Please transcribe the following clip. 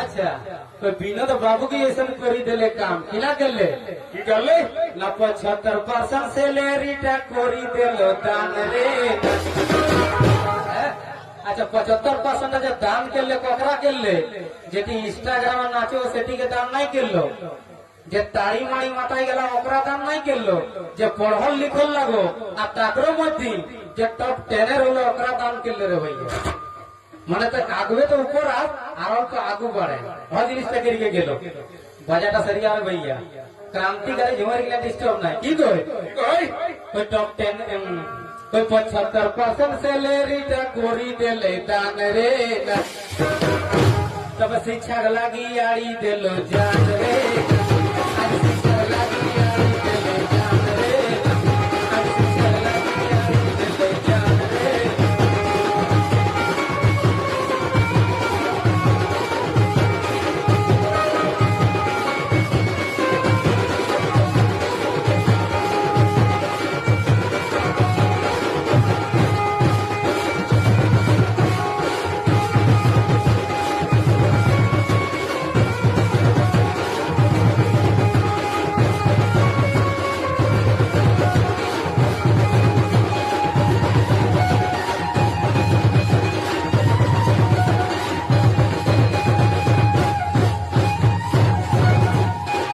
अच्छा तो विनोद बाबू की ऐसा करी दिले काम किना करले কি করলে ना 75% सैलरीटा करी दिलो दान रे अच्छा 75% যে দান করলে ককরা করলে যেটি ইনস্টাগ্রামে নাচো সেটিকে দান নাই করলো যে তাড়ি মাড়ি মাথায় গেল ওকরা দান নাই করলো যে পড়ল লিখল লাগো আর তাকর মধ্যে যে টপ 10 এর হলো ওকরা দান করলে রে ভাইয়া মানে তো আগবে তো উপর আর তো আগু বাড়ে ওই জিনিসটা করিকে গেল বাজারটা সরিয়া আর ভাইয়া ক্রান্তিকারী ঝুমার গিলা ডিস্টার্ব নাই কি কই কই कोई टॉप 10 कोई 75% सैलरीटा कोरी देले दान रे तब शिक्षा लगी आड़ी देलो जान रे आज शिक्षा लगी आड़ी